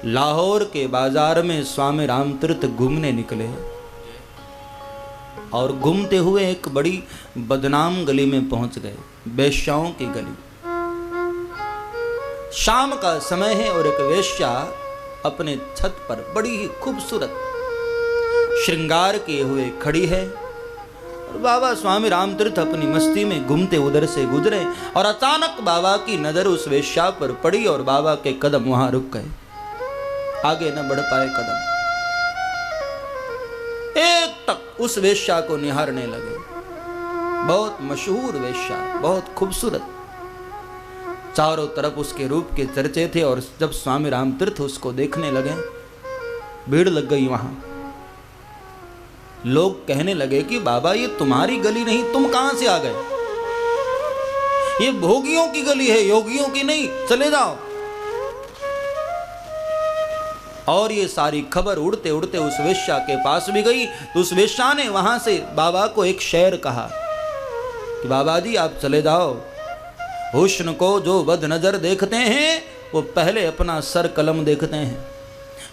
लाहौर के बाजार में स्वामी रामतीर्थ घूमने निकले और घूमते हुए एक बड़ी बदनाम गली में पहुंच गए, वेश्याओं की गली। शाम का समय है और एक वेश्या अपने छत पर बड़ी ही खूबसूरत श्रृंगार किए हुए खड़ी है और बाबा स्वामी रामतीर्थ अपनी मस्ती में घूमते उधर से गुजरे और अचानक बाबा की नजर उस वेश्या पर पड़ी और बाबा के कदम वहां रुक गए, आगे न बढ़ पाए कदम। एक तक उस वेश्या को निहारने लगे। बहुत मशहूर वेश्या, बहुत खूबसूरत, चारों तरफ उसके रूप के चर्चे थे। और जब स्वामी रामतीर्थ उसको देखने लगे, भीड़ लग गई वहां। लोग कहने लगे कि बाबा ये तुम्हारी गली नहीं, तुम कहां से आ गए? ये भोगियों की गली है, योगियों की नहीं, चले जाओ। और ये सारी खबर उड़ते उड़ते उस वेश्या के पास भी गई। तो उस वेश्या ने वहां से बाबा को एक शेर कहा कि बाबा जी आप चले जाओ, हुस्न को जो बद नजर देखते हैं वो पहले अपना सर कलम देखते हैं।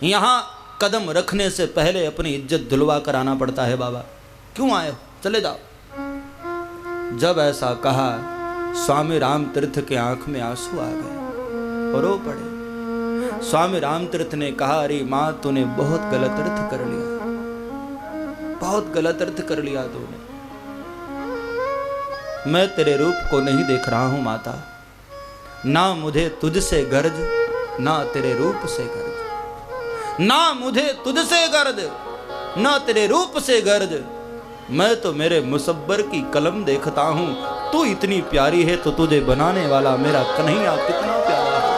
यहाँ कदम रखने से पहले अपनी इज्जत धुलवा कर आना पड़ता है। बाबा क्यों आए हो, चले जाओ। जब ऐसा कहा, स्वामी रामतीर्थ के आंख में आंसू आ गए और रो पड़े। स्वामी रामतीर्थ ने कहा, अरे माँ तूने बहुत गलत अर्थ कर लिया, बहुत गलत अर्थ कर लिया तूने। मैं तेरे रूप को नहीं देख रहा हूं माता, ना मुझे तुझसे गर्ज, ना तेरे रूप से गर्ज, ना मुझे तुझसे गर्ज, ना तेरे रूप से गर्ज। मैं तो मेरे मुसब्बर की कलम देखता हूं, तू इतनी प्यारी है तो तुझे बनाने वाला मेरा कन्हैया कितना प्यारा है।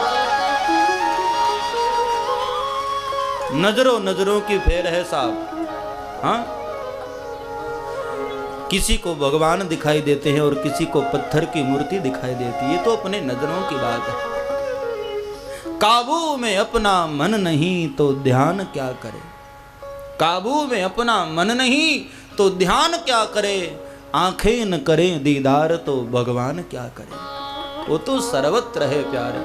नजरों नजरों की फेर है साहब। हाँ, किसी को भगवान दिखाई देते हैं और किसी को पत्थर की मूर्ति दिखाई देती है, तो अपने नजरों की बात है। काबू में अपना मन नहीं तो ध्यान क्या करे, काबू में अपना मन नहीं तो ध्यान क्या करे, आंखें न करें दीदार तो भगवान क्या करे। वो तो सर्वत्र है प्यारे,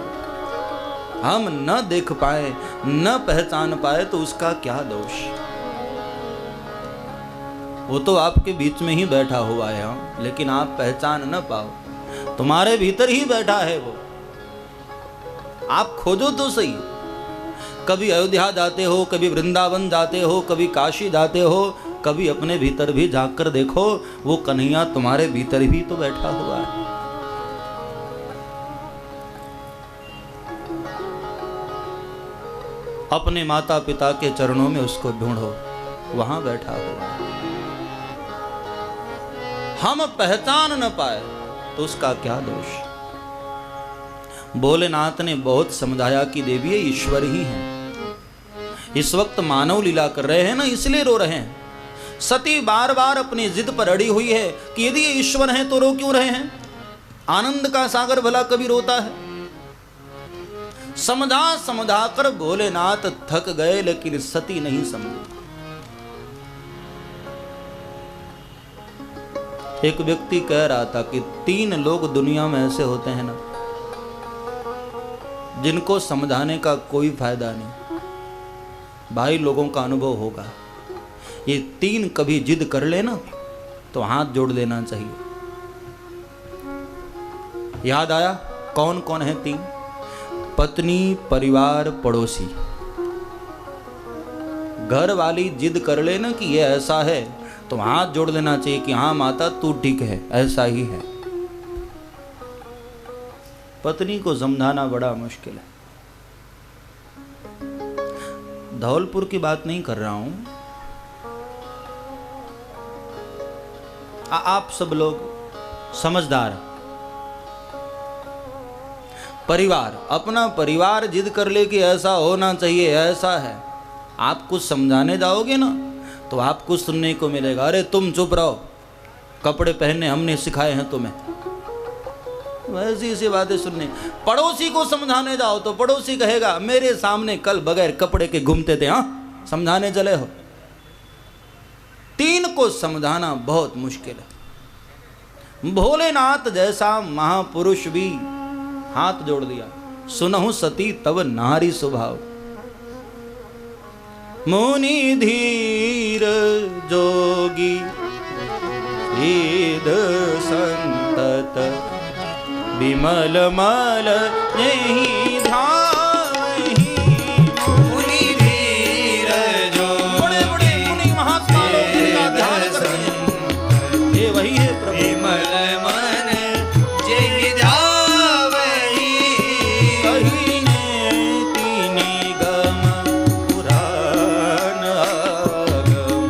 हम न देख पाए न पहचान पाए तो उसका क्या दोष। वो तो आपके बीच में ही बैठा हुआ है, लेकिन आप पहचान न पाओ, तुम्हारे भीतर ही बैठा है वो। आप खोजो तो सही। कभी अयोध्या जाते हो, कभी वृंदावन जाते हो, कभी काशी जाते हो, कभी अपने भीतर भी जाकर देखो, वो कन्हैया तुम्हारे भीतर भी तो बैठा हुआ है। अपने माता पिता के चरणों में उसको ढूंढो, वहां बैठा हुआ है। हम पहचान न पाए तो उसका क्या दोष। भोलेनाथ ने बहुत समझाया कि देवी ये ईश्वर ही है। इस वक्त मानव लीला कर रहे हैं ना, इसलिए रो रहे हैं। सती बार बार अपनी जिद पर अड़ी हुई है कि यदि ये ईश्वर हैं तो रो क्यों रहे हैं। आनंद का सागर भला कभी रोता है। समझा समझा कर भोलेनाथ थक गए, लेकिन सती नहीं समझी। एक व्यक्ति कह रहा था कि 3 लोग दुनिया में ऐसे होते हैं ना, जिनको समझाने का कोई फायदा नहीं। भाई लोगों का अनुभव होगा, ये 3 कभी जिद कर लेना तो हाथ जोड़ लेना चाहिए। याद आया कौन कौन है 3? पत्नी, परिवार, पड़ोसी। घर वाली जिद कर लेना कि ये ऐसा है तो हाथ जोड़ लेना चाहिए कि हाँ माता तू ठीक है, ऐसा ही है। पत्नी को समझाना बड़ा मुश्किल है। धौलपुर की बात नहीं कर रहा हूं, आप सब लोग समझदार। परिवार, अपना परिवार जिद कर ले कि ऐसा होना चाहिए, ऐसा है। आप कुछ समझाने जाओगे ना तो आपको सुनने को मिलेगा, अरे तुम चुप रहो, कपड़े पहनने हमने सिखाए हैं तुम्हें। वैसी ऐसी बातें सुनने। पड़ोसी को समझाने जाओ तो पड़ोसी कहेगा मेरे सामने कल बगैर कपड़े के घूमते थे, हाँ समझाने चले हो। 3 को समझाना बहुत मुश्किल है। भोलेनाथ जैसा महापुरुष भी हाथ जोड़ दिया, सुनहु सती तब नारी स्वभाव। मुनि धीर जोगी सिद्ध संतत विमल मल नहीं ध्यावहि। मुनि धीर जोगी बड़े बड़े मुनि महात्मा लोग जिनका ध्यान करते हैं, ये वही है प्रभु। विमल मन जेहि ध्यावहि। कही नेति निगम पुराण आगम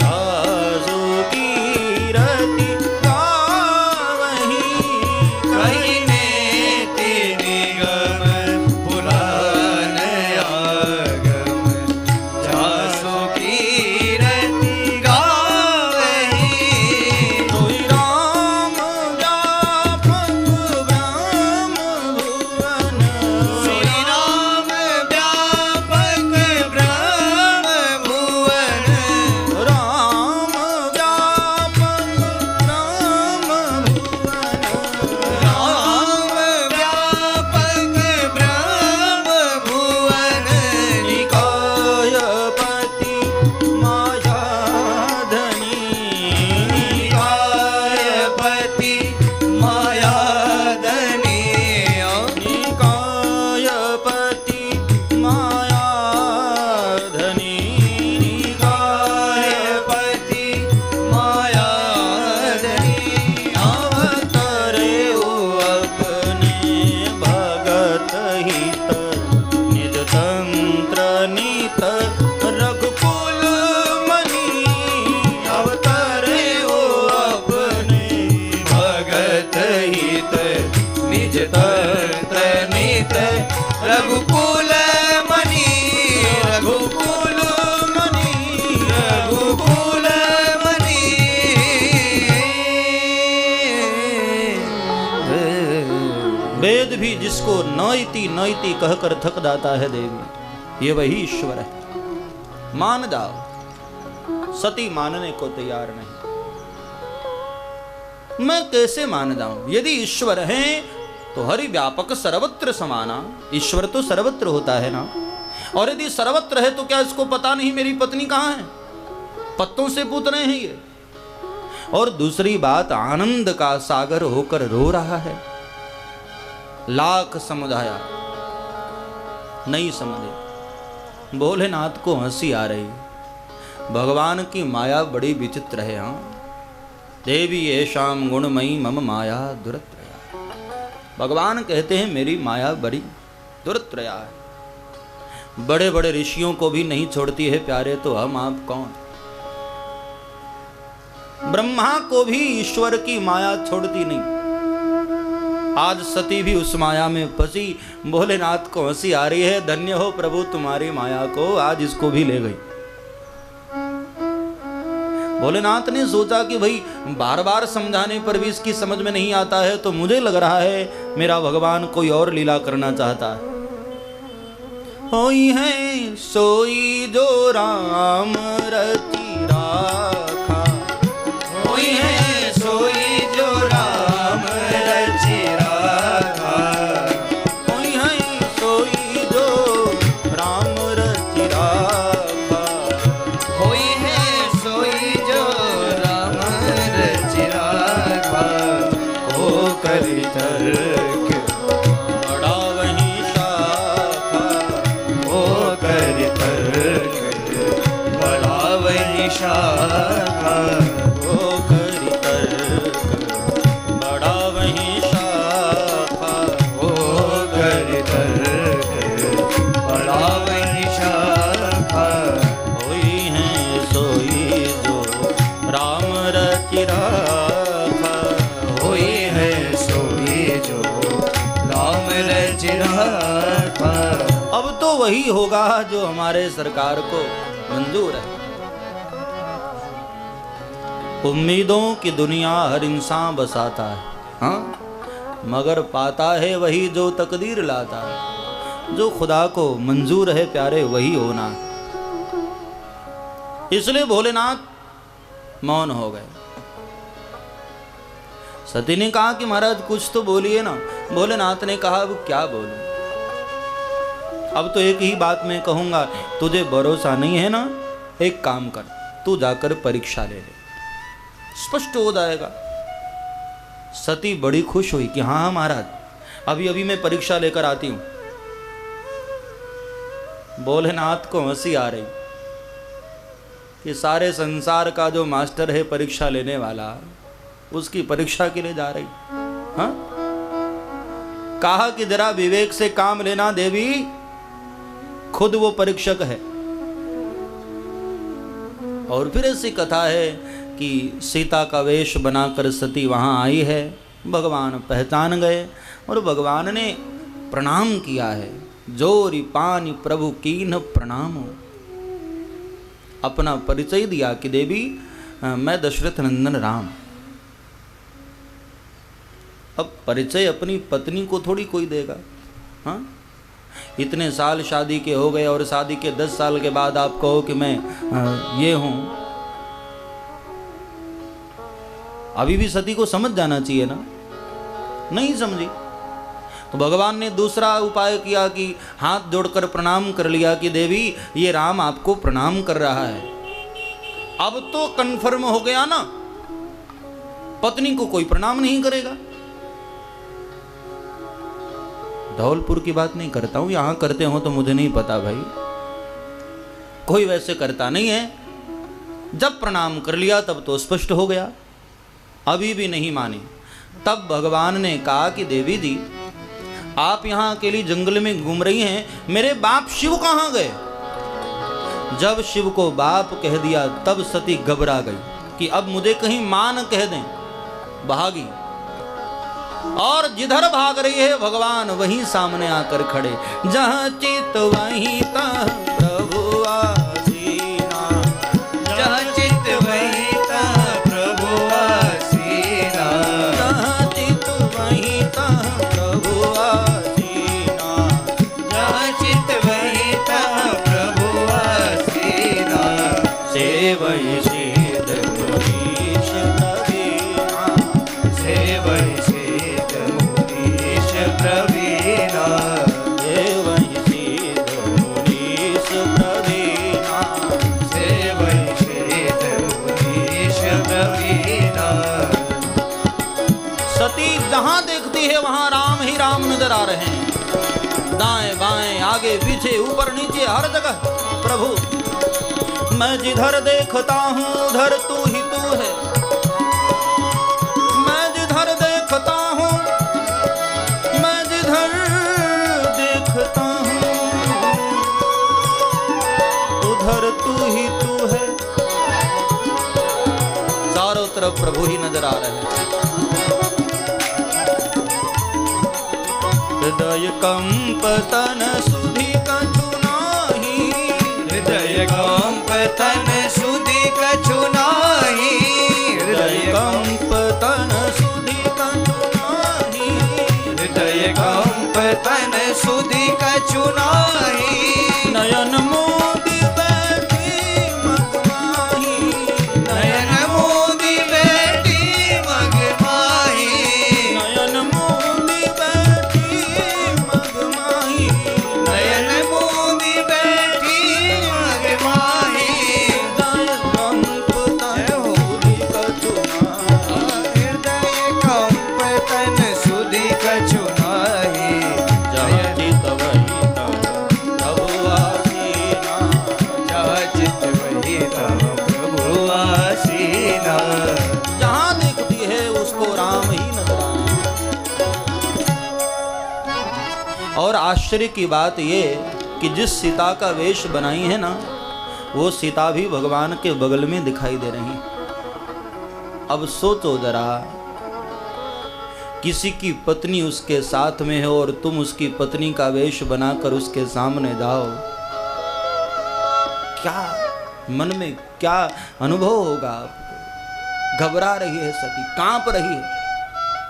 आसु कीरति गावहि। कहि नेति निगम पुराण आगम जासु कीरति गावहि। सोई राम व्यापक ब्रह्म भुवन। श्री राम व्यापक ब्रह्म भुवन। राम व्यापक ब्रह्म भुवन। राम व्यापक ब्रह्म भुवन। निकायपति मायाधनी। निकायपति मायाधनी। निकायपति मायाधनी। निकायपति मायाधनी। अवतरे अपने भगत हित निज तंत्र नित रघुकुल मणि। अवतरे अपने भगत हित निज तंत्र नित रघुकुल मणि। रघुकुल मणि। रघुकुल मणि। वेद भी जिसको नैति नैति कहकर थक जाता है देवी, ये वही ईश्वर है। मान जाओ, सती मानने को तैयार नहीं। मैं कैसे मान जाऊं? यदि ईश्वर है तो हरि व्यापक सर्वत्र समाना। ईश्वर तो सर्वत्र होता है ना। और यदि सर्वत्र है तो क्या इसको पता नहीं मेरी पत्नी कहाँ है? पत्तों से पूछ रहे हैं ये। और दूसरी बात, आनंद का सागर होकर रो रहा है। लाख समझाया नहीं समझे। भोलेनाथ को हंसी आ रही। भगवान की माया बड़ी विचित्र है। हाँ, देवी येषाम गुणमयी मम माया दुरत्रया। भगवान कहते हैं मेरी माया बड़ी दुरत्रया है। बड़े बड़े ऋषियों को भी नहीं छोड़ती है प्यारे, तो हम आप कौन? ब्रह्मा को भी ईश्वर की माया छोड़ती नहीं। आज सती भी उस माया में फंसी। भोलेनाथ को हंसी आ रही है, धन्य हो प्रभु तुम्हारी माया को, आज इसको भी ले गई। भोलेनाथ ने सोचा कि भाई बार बार समझाने पर भी इसकी समझ में नहीं आता है, तो मुझे लग रहा है मेरा भगवान कोई और लीला करना चाहता है। होई है सोई जो राम रति राखा। होई है सोई जो राम रचि राखा। होई है सोई जो राम रति राखा। होई है सोई जो राम रचि राखा। हो करि तर्क बड़ा वही शाखा। हो करि तर्क बड़ा वही शाखा। ओ करि तर्क बड़ा वही शाखा। हो करि तर्क बड़ा वही शाखा। होई है सोई जो राम रति राखा। होई है सोई जो राम रचि राखा। अब तो वही होगा जो हमारे सरकार को मंजूर है। उम्मीदों की दुनिया हर इंसान बसाता है, हाँ, मगर पाता है वही जो तकदीर लाता है। जो खुदा को मंजूर है प्यारे वही होना है। इसलिए भोलेनाथ मौन हो गए। सती ने कहा कि महाराज कुछ तो बोलिए ना। भोलेनाथ ने कहा अब क्या बोलूं। अब तो एक ही बात मैं कहूंगा, तुझे भरोसा नहीं है ना, एक काम कर, तू जाकर परीक्षा ले ले, स्पष्ट हो जाएगा। सती बड़ी खुश हुई कि हाँ महाराज, अभी अभी मैं परीक्षा लेकर आती हूं। भोलेनाथ को हंसी आ रही कि सारे संसार का जो मास्टर है परीक्षा लेने वाला, उसकी परीक्षा के लिए जा रही। हाँ, कहा कि जरा विवेक से काम लेना देवी, खुद वो परीक्षक है। और फिर ऐसी कथा है कि सीता का वेश बनाकर सती वहां आई है, भगवान पहचान गए और भगवान ने प्रणाम किया है। जोरी पानी प्रभु कीन प्रणाम, अपना परिचय दिया कि देवी मैं दशरथ नंदन राम। अब परिचय अपनी पत्नी को थोड़ी कोई देगा। हाँ, इतने साल शादी के हो गए और शादी के 10 साल के बाद आप कहो कि मैं ये हूं। अभी भी सती को समझ जाना चाहिए ना, नहीं समझी। तो भगवान ने दूसरा उपाय किया कि हाथ जोड़कर प्रणाम कर लिया कि देवी ये राम आपको प्रणाम कर रहा है। अब तो कन्फर्म हो गया ना, पत्नी को कोई प्रणाम नहीं करेगा। धौलपुर की बात नहीं करता हूं, यहां करते हो तो मुझे नहीं पता भाई, कोई वैसे करता नहीं है। जब प्रणाम कर लिया तब तो स्पष्ट हो गया, अभी भी नहीं मानी। तब भगवान ने कहा कि देवी जी आप यहां अकेली जंगल में घूम रही हैं, मेरे बाप शिव कहां गए? जब शिव को बाप कह दिया तब सती घबरा गई कि अब मुझे कहीं मां न कह दें, भागी। और जिधर भाग रही है भगवान वहीं सामने आकर खड़े। जहां चित वहीं तहाँ प्रभु आसीना, जहाँ चित वहीं तहाँ प्रभु आसीना, जहाँ चित वहीं तहाँ प्रभु आसीना, जहाँ चित वहीं तहाँ प्रभु आसीना। सेवई सिद्ध मुनीश प्रवीणा, सेवई सिद्ध मुनीश प्रवीणा, सेवई सिद्ध मुनीश प्रवीणा। सेवई सिद्ध मुनीश प्रवीणा। सती जहां देखती है वहां राम ही राम नजर आ रहे हैं, दाएं बाएं आगे पीछे ऊपर नीचे हर जगह प्रभु। मैं जिधर देखता हूं उधर तू ही तू है, मैं जिधर देखता हूं, मैं जिधर देखता हूं उधर तू ही तू है। चारों तरफ प्रभु ही नजर आ रहे हैं। हृदय कंप तन सुधि कछु नाही, हृदय कंप तन सुधि कछु नाही, हृदय कंप तन सुधि कछु नाही, हृदय कंप तन सुधि कछु नाही। नयन मोदी बैठी मगमाही, नयन मोदी बैठी मगमाही, नयन मोदी बैठी मगमाही, नयन मोदी बैठी मगमाही। हृदय कंप तन सुधि कछु नाही, हृदय कंप तन सुधि कछु नाही। जहाँ चित वहीं तहाँ प्रभु आसीना, जहाँ चित वहीं तहाँ प्रभु आसीना। जहाँ देखती है उसको राम ही नजर आए। और आश्चर्य की बात ये कि जिस सीता का वेश बनाई है ना, वो सीता भी भगवान के बगल में दिखाई दे रही। अब सोचो जरा, किसी की पत्नी उसके साथ में है और तुम उसकी पत्नी का वेश बनाकर उसके सामने जाओ, क्या मन में क्या अनुभव होगा आपको? घबरा रही है सती, कांप रही है,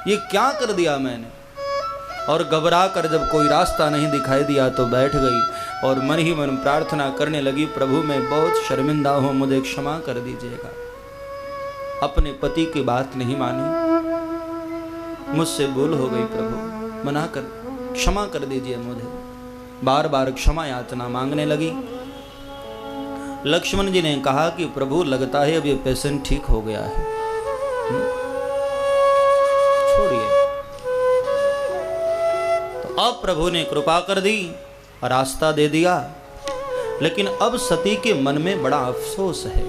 ये क्या कर दिया मैंने। और घबरा कर जब कोई रास्ता नहीं दिखाई दिया तो बैठ गई और मन ही मन प्रार्थना करने लगी, प्रभु मैं बहुत शर्मिंदा हूं, मुझे क्षमा कर दीजिएगा। अपने पति की बात नहीं मानी, मुझसे भूल हो गई प्रभु, मना कर क्षमा कर दीजिए मुझे। बार बार क्षमा याचना मांगने लगी। लक्ष्मण जी ने कहा कि प्रभु लगता है अब ये पेशेंट ठीक हो गया है, छोड़िए। तो अब प्रभु ने कृपा कर दी, रास्ता दे दिया। लेकिन अब सती के मन में बड़ा अफसोस है,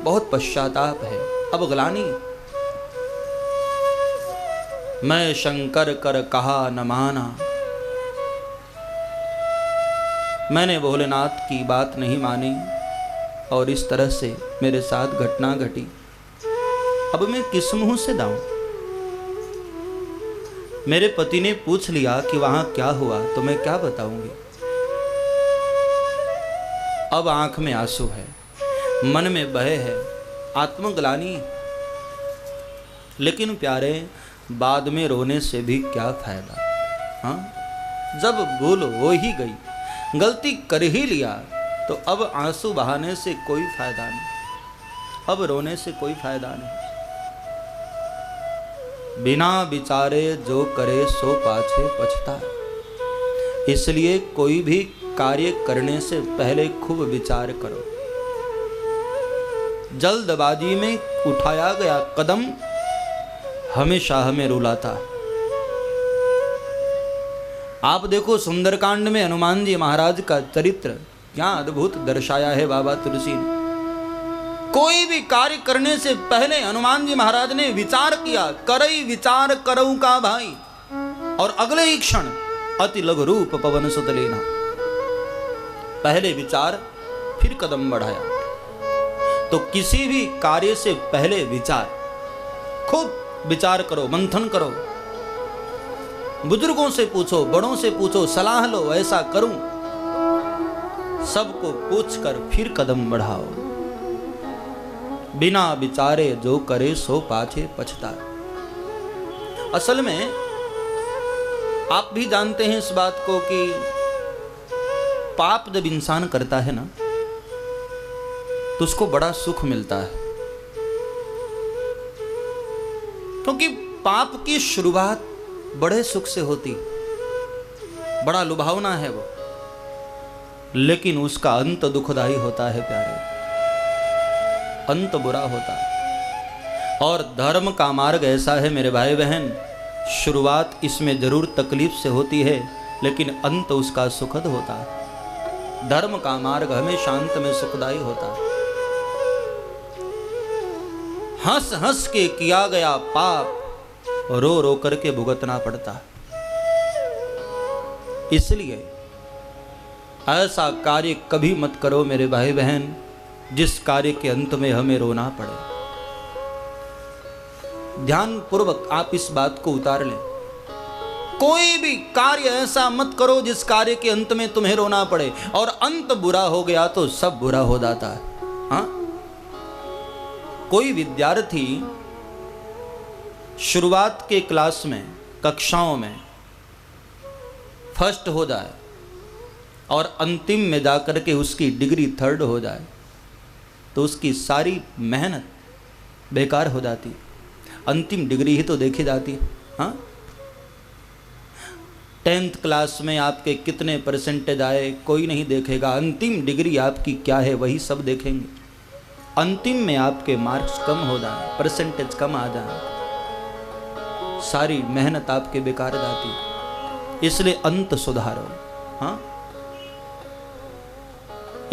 बहुत पश्चाताप है, अब ग्लानि। मैं शंकर कर कहा न माना, मैंने भोलेनाथ की बात नहीं मानी और इस तरह से मेरे साथ घटना घटी। अब मैं किस मुंह से दाऊं? मेरे पति ने पूछ लिया कि वहां क्या हुआ तो मैं क्या बताऊंगी। अब आंख में आंसू है, मन में भय है, आत्मग्लानि। लेकिन प्यारे, बाद में रोने से भी क्या फायदा? हाँ, जब भूल हो ही गई, गलती कर ही लिया, तो अब आंसू बहाने से कोई फायदा नहीं, अब रोने से कोई फायदा नहीं। बिना विचारे जो करे सो पाछे पछता। इसलिए कोई भी कार्य करने से पहले खूब विचार करो। जल्दबाजी में उठाया गया कदम हमेशा हमें रुलाता। आप देखो सुंदरकांड में हनुमान जी महाराज का चरित्र क्या अद्भुत दर्शाया है बाबा तुलसी ने। कोई भी कार्य करने से पहले हनुमान जी महाराज ने विचार किया, करई विचार करऊ का भाई, और अगले ही क्षण अति लघु रूप पवन सुत लेना। पहले विचार फिर कदम बढ़ाया। तो किसी भी कार्य से पहले विचार, खूब विचार करो, मंथन करो, बुजुर्गों से पूछो, बड़ों से पूछो, सलाह लो, ऐसा करूं, सबको पूछकर फिर कदम बढ़ाओ। बिना विचारे जो करे सो पाछे पछताए। असल में आप भी जानते हैं इस बात को कि पाप जब इंसान करता है ना तो उसको बड़ा सुख मिलता है, क्योंकि पाप की शुरुआत बड़े सुख से होती, बड़ा लुभावना है वो, लेकिन उसका अंत दुखदाई होता है प्यारे, अंत बुरा होता है। और धर्म का मार्ग ऐसा है मेरे भाई बहन, शुरुआत इसमें जरूर तकलीफ से होती है, लेकिन अंत उसका सुखद होता है। धर्म का मार्ग हमेशा अंत में सुखदाई होता है। हंस हंस के किया गया पाप रो रो करके भुगतना पड़ता। इसलिए ऐसा कार्य कभी मत करो मेरे भाई बहन जिस कार्य के अंत में हमें रोना पड़े। ध्यान पूर्वक आप इस बात को उतार लें। कोई भी कार्य ऐसा मत करो जिस कार्य के अंत में तुम्हें रोना पड़े, और अंत बुरा हो गया तो सब बुरा हो जाता है। हाँ, कोई विद्यार्थी शुरुआत के क्लास में, कक्षाओं में फर्स्ट हो जाए और अंतिम में जाकर के उसकी डिग्री थर्ड हो जाए तो उसकी सारी मेहनत बेकार हो जाती। अंतिम डिग्री ही तो देखी जाती। हाँ, 10th क्लास में आपके कितने परसेंटेज आए कोई नहीं देखेगा, अंतिम डिग्री आपकी क्या है वही सब देखेंगे। अंतिम में आपके मार्क्स कम हो जाए, परसेंटेज कम आ जाए, सारी मेहनत आपके बेकार जाती। इसलिए अंत सुधारो। हाँ,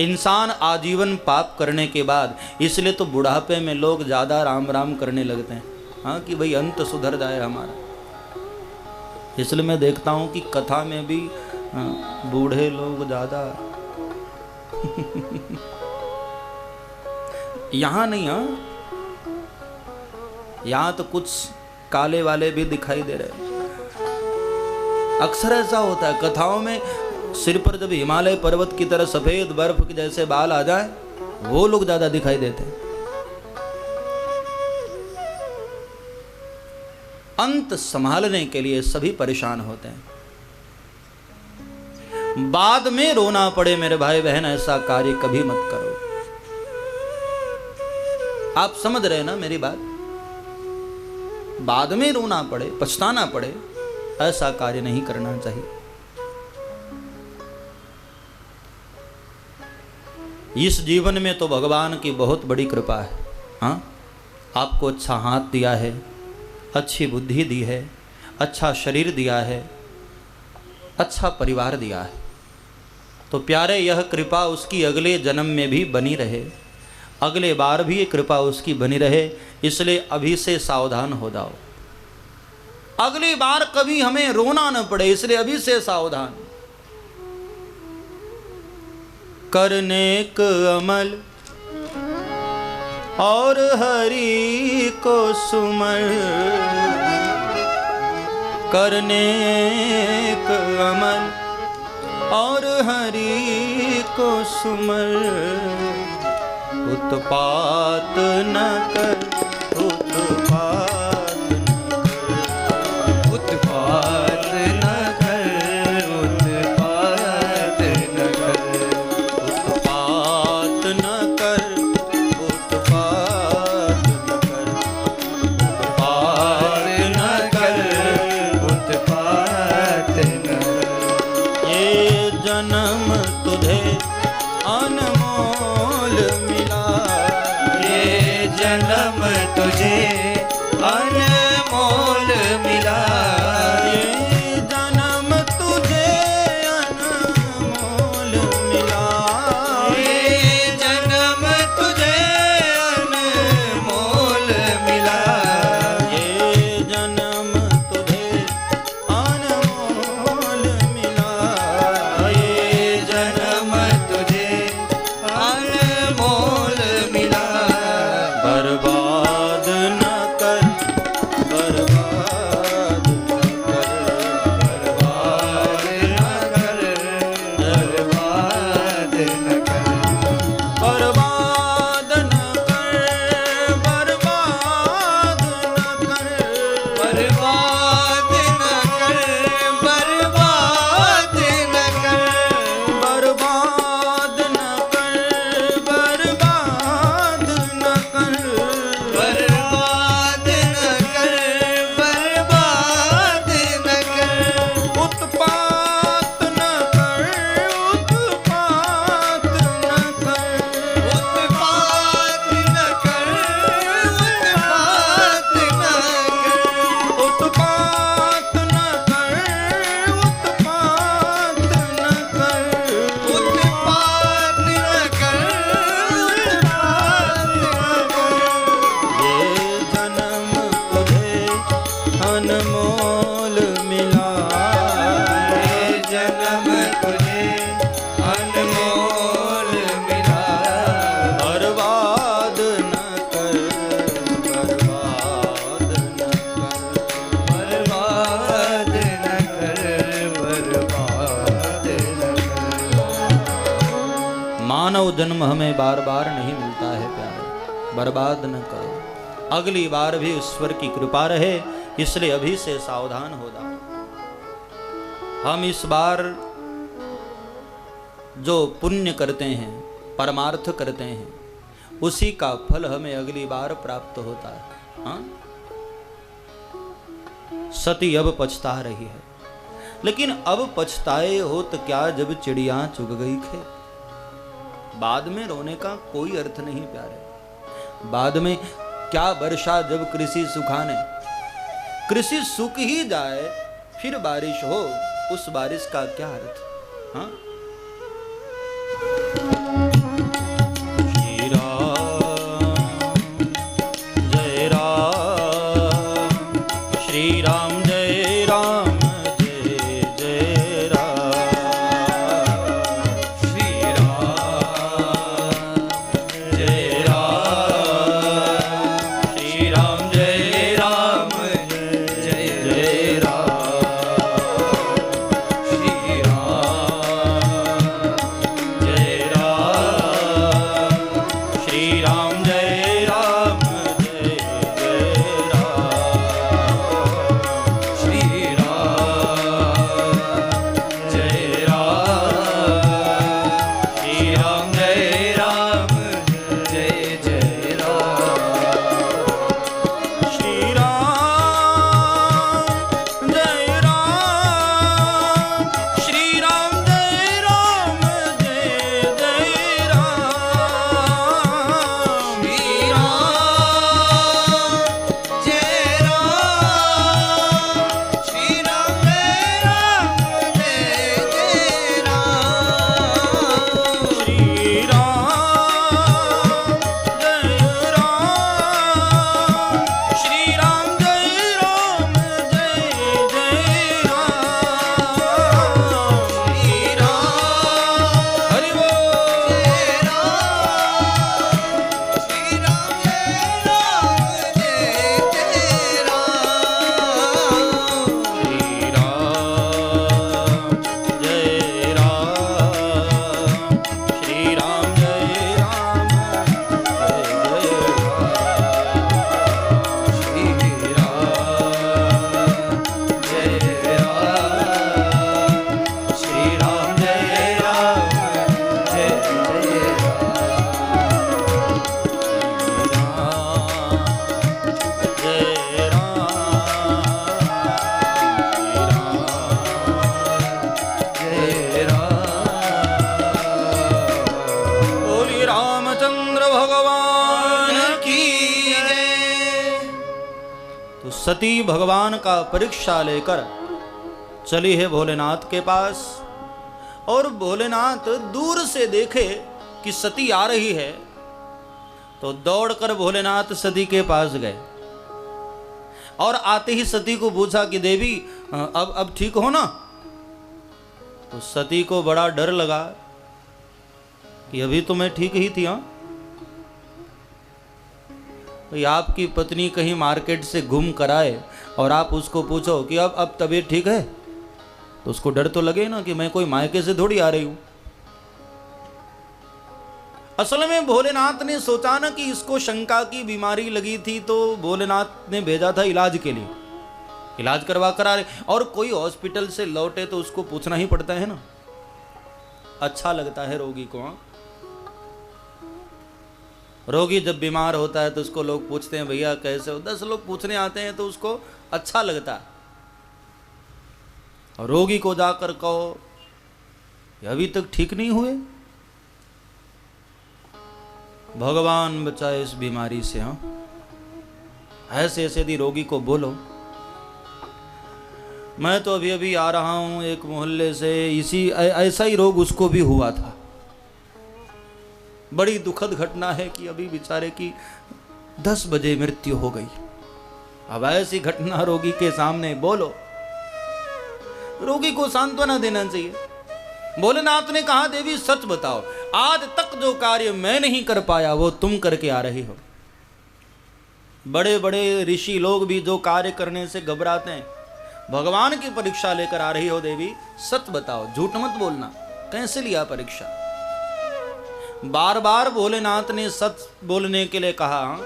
इंसान आजीवन पाप करने के बाद, इसलिए तो बुढ़ापे में लोग ज्यादा राम राम करने लगते हैं। हाँ, कि भाई अंत सुधर जाए हमारा। इसलिए मैं देखता हूं कि कथा में भी बूढ़े लोग ज्यादा यहां नहीं। हाँ, यहां तो कुछ काले वाले भी दिखाई दे रहे। अक्सर ऐसा होता है कथाओं में, सिर पर जब हिमालय पर्वत की तरह सफेद बर्फ के जैसे बाल आ जाए वो लोग ज्यादा दिखाई देते हैं। अंत संभालने के लिए सभी परेशान होते हैं। बाद में रोना पड़े मेरे भाई बहन, ऐसा कार्य कभी मत करो। आप समझ रहे हैं ना मेरी बात? बाद में रोना पड़े, पछताना पड़े, ऐसा कार्य नहीं करना चाहिए। इस जीवन में तो भगवान की बहुत बड़ी कृपा है। हाँ, आपको अच्छा हाथ दिया है, अच्छी बुद्धि दी है, अच्छा शरीर दिया है, अच्छा परिवार दिया है। तो प्यारे, यह कृपा उसकी अगले जन्म में भी बनी रहे, अगले बार भी ये कृपा उसकी बनी रहे। इसलिए अभी से सावधान हो जाओ, अगली बार कभी हमें रोना न पड़े, इसलिए अभी से सावधान। करने का अमल और हरि को सुमर, करने का अमल और हरि को सुमर, उत्पात न कर, उत्पात न कर, उत्पात न कर, उत्पात न कर, उत्पात न कर, उत्पात न कर, उत्पात न कर। ये जन्म तुझे अनमोल मिला, ये जन्म तुझे अनमोल मिला, ये जन्म तुझे अनमोल मिला, ये जन्म तुझे अनमोल मिला, ये जन्म तुझे अनमोल मिला, ये जन्म तुझे अनमोल मिला। बर्बाद न कर, बर्बाद न कर, बर्बाद न कर, बर्बाद न कर, बर्बाद न कर, बर्बाद न कर, बर्बाद न कर, बर्बाद न कर, बर्बाद न कर, बर्बाद न कर, बर्बाद न कर, बर्बाद न कर, उत्पात न कर, उत्पात न कर, उत्पात न कर, उत्पात न कर, उत्पात न कर, उत्पात न कर, उत्पात न कर, उत्पात न कर। ये जन्म तुझे अनमोल मिला, ये जन्म तुझे अनमोल मिला, बर्बाद न कर, बर्बाद न कर, बर्बाद न कर, बर्बाद न कर। मानव जन्म हमें बार बार नहीं मिलता है प्यारे, बर्बाद न करो, अगली बार भी ईश्वर की कृपा रहे, इसलिए अभी से सावधान हो जाओ। हम इस बार जो पुण्य करते हैं, परमार्थ करते हैं, उसी का फल हमें अगली बार प्राप्त होता है। हाँ? सती अब पछता रही है, लेकिन अब पछताए हो तो क्या जब चिड़िया चुग गई खेत। बाद में रोने का कोई अर्थ नहीं प्यारे। बाद में क्या वर्षा जब कृषि सुखाने, कृषि सूख ही जाए फिर बारिश हो, उस बारिश का क्या अर्थ। हाँ? श्री राम जय राम, श्री राम जय राम, जय जय राम, श्री राम जय राम, श्री राम जय राम, जय जय राम, श्री राम जय राम। सती भगवान का परीक्षा लेकर चली है भोलेनाथ के पास, और भोलेनाथ दूर से देखे कि सती आ रही है तो दौड़कर भोलेनाथ सती के पास गए, और आते ही सती को पूछा कि देवी अब ठीक हो ना? तो सती को बड़ा डर लगा कि अभी तो मैं ठीक ही थी। हाँ, तो आपकी पत्नी कहीं मार्केट से घूम कर आए और आप उसको पूछो कि अब तबीयत ठीक है, तो उसको डर तो लगे ना कि मैं कोई मायके से थोड़ी आ रही हूं। असल में भोलेनाथ ने सोचा ना कि इसको शंका की बीमारी लगी थी, तो भोलेनाथ ने भेजा था इलाज के लिए, इलाज करवा कर आ रहे। और कोई हॉस्पिटल से लौटे तो उसको पूछना ही पड़ता है ना, अच्छा लगता है रोगी को। हाँ? रोगी जब बीमार होता है तो उसको लोग पूछते हैं भैया कैसे हो, 10 लोग पूछने आते हैं तो उसको अच्छा लगता है। और रोगी को जाकर कहो अभी तक ठीक नहीं हुए, भगवान बचाए इस बीमारी से। हाँ, ऐसे ऐसे यदि रोगी को बोलो मैं तो अभी अभी आ रहा हूं एक मोहल्ले से, इसी ऐसा ही रोग उसको भी हुआ था। बड़ी दुखद घटना है कि अभी बेचारे की 10 बजे मृत्यु हो गई। अब ऐसी घटना रोगी के सामने बोलो, रोगी को सांत्वना देना चाहिए। भोलेनाथ ने कहा देवी सच बताओ, आज तक जो कार्य मैं नहीं कर पाया वो तुम करके आ रही हो। बड़े बड़े ऋषि लोग भी जो कार्य करने से घबराते हैं, भगवान की परीक्षा लेकर आ रही हो देवी, सच बताओ, झूठ मत बोलना। कैसे लिया परीक्षा? बार बार भोलेनाथ ने सच बोलने के लिए कहा।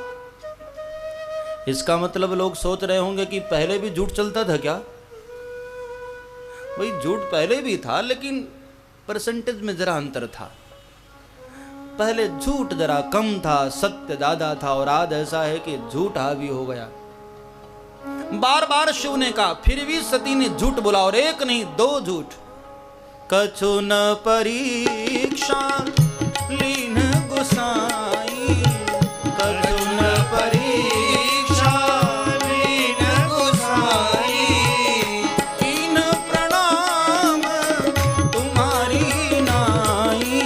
इसका मतलब लोग सोच रहे होंगे कि पहले भी झूठ चलता था क्या? भाई झूठ पहले भी था, लेकिन परसेंटेज में जरा अंतर था। पहले झूठ जरा कम था, सत्य ज्यादा था, और आज ऐसा है कि झूठ हावी हो गया। बार बार शिव ने कहा, फिर भी सती ने झूठ बोला, और एक नहीं 2 झूठ। कछु न परीक्षा लीन गुसाई, कछु न परीक्षा लीन गुसाई, कीन प्रणाम तुम्हारी नाई,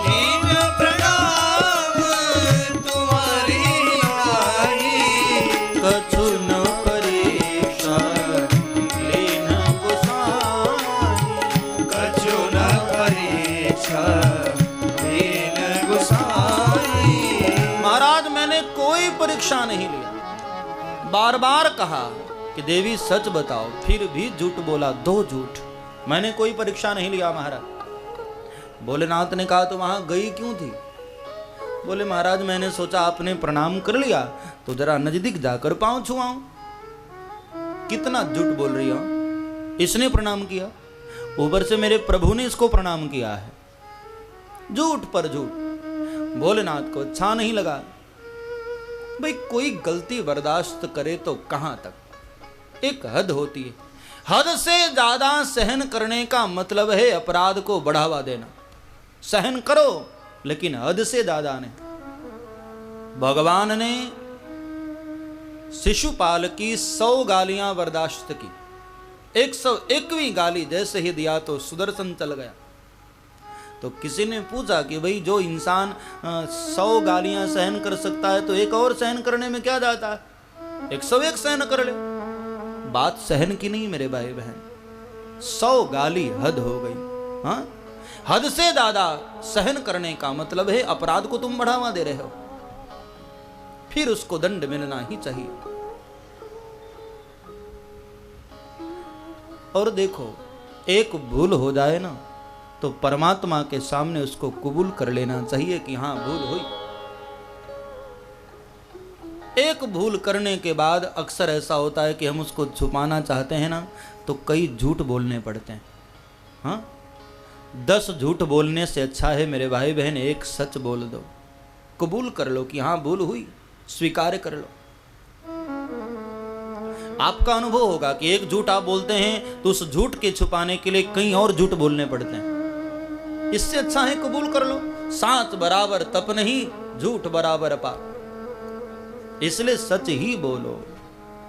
कीन प्रणाम तुम्हारी नाई, कछु न परीक्षा लीन गुसाई, कछु न परीक्षा। महाराज मैंने कोई परीक्षा नहीं लिया। बार बार कहा कि देवी सच बताओ, फिर भी झूठ बोला, 2 झूठ। मैंने कोई परीक्षा नहीं लिया महाराज। भोलेनाथ ने कहा तो वहां गई क्यों थी? बोले महाराज मैंने सोचा आपने प्रणाम कर लिया तो जरा नजदीक जाकर पांव छुआऊं। कितना झूठ बोल रही हो, इसने प्रणाम किया, ऊपर से मेरे प्रभु ने इसको प्रणाम किया है। झूठ पर झूठ। भोलेनाथ को अच्छा नहीं लगा। भाई कोई गलती बर्दाश्त करे तो कहां तक, एक हद होती है। हद से ज्यादा सहन करने का मतलब है अपराध को बढ़ावा देना। सहन करो लेकिन हद से ज्यादा नहीं। भगवान ने शिशुपाल की 100 गालियां बर्दाश्त की, 101वीं गाली जैसे ही दिया तो सुदर्शन चल गया। तो किसी ने पूछा कि भाई जो इंसान 100 गालियां सहन कर सकता है तो एक और सहन करने में क्या जाता है, 101 सहन कर ले। बात सहन की नहीं मेरे भाई बहन, 100 गाली हद हो गई। हाँ, हद से ज्यादा सहन करने का मतलब है अपराध को तुम बढ़ावा दे रहे हो, फिर उसको दंड मिलना ही चाहिए। और देखो एक भूल हो जाए ना तो परमात्मा के सामने उसको कबूल कर लेना चाहिए कि हाँ भूल हुई। एक भूल करने के बाद अक्सर ऐसा होता है कि हम उसको छुपाना चाहते हैं ना तो कई झूठ बोलने पड़ते हैं। हाँ, 10 झूठ बोलने से अच्छा है मेरे भाई बहन एक सच बोल दो, कबूल कर लो कि हाँ भूल हुई, स्वीकार कर लो। आपका अनुभव होगा कि एक झूठ आप बोलते हैं तो उस झूठ के छुपाने के लिए कई और झूठ बोलने पड़ते हैं। इससे अच्छा है कबूल कर लो। साच बराबर तप नहीं, झूठ बराबर पाप। इसलिए सच ही बोलो।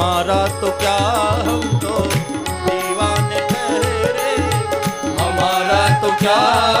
हमारा तो क्या हम तो दीवाने ठहरे, हमारा तो क्या